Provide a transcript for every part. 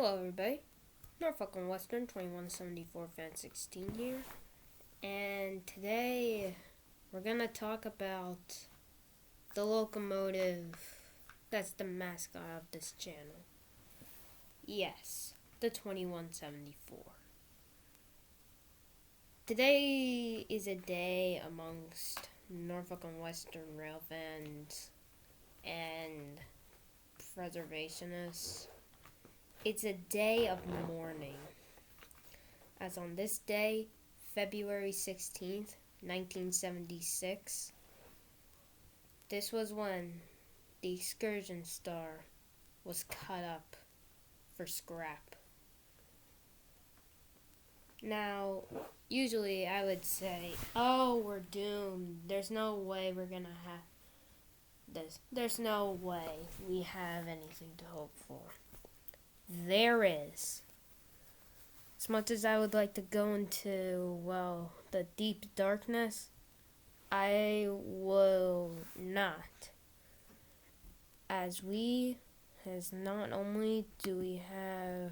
Hello everybody, Norfolk and Western 2174 Fan 16 here, and today we're gonna talk about the locomotive that's the mascot of this channel. Yes, the 2174. Today is a day amongst Norfolk and Western rail fans and preservationists. It's a day of mourning, as on this day, February 16th, 1976, this was when the Excursion Star was cut up for scrap. Now, usually I would say, oh, we're doomed. There's no way we're gonna have this. There's no way we have anything to hope for. There is. As much as I would like to go into, the deep darkness, I will not. As not only do we have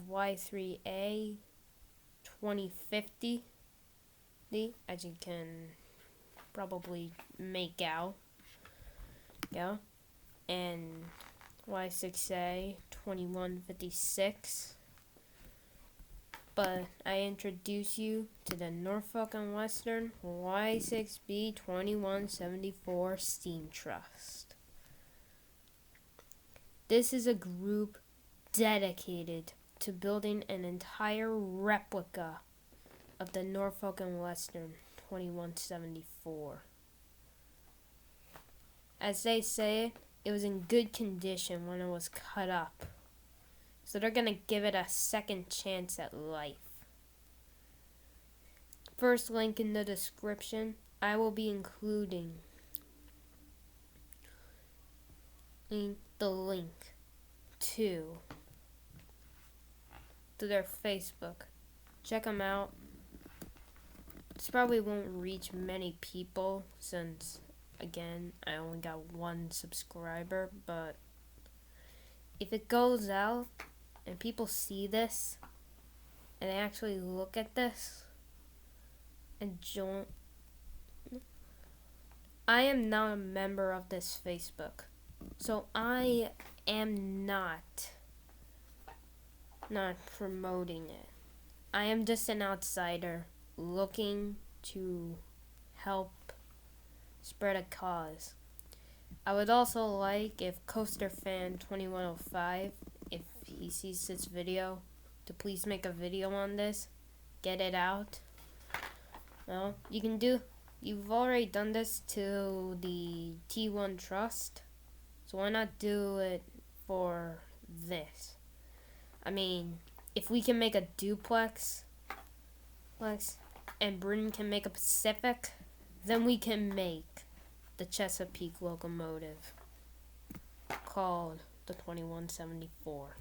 Y3A 2050, as you can probably make out, and Y6A 2156, but I introduce you to the Norfolk and Western Y6B 2174 Steam Trust. This is a group dedicated to building an entire replica of the Norfolk and Western 2174. As they say, it was in good condition when it was cut up, so they're gonna give it a second chance at life. First link in the description, I will be including the link to their Facebook. Check them out. This probably won't reach many people since, again, I only got one subscriber, but if it goes out and people see this and they actually look at this and join, I am not a member of this Facebook, so I am not promoting it. I am just an outsider looking to help spread a cause. I would also like if Coaster Fan 2105, if he sees this video, to please make a video on this, get it out. Well, you've already done this to the T1 Trust, so why not do it for this? I mean, if we can make a duplex, and Britain can make a Pacific, then we can make the Chesapeake locomotive called the 2174.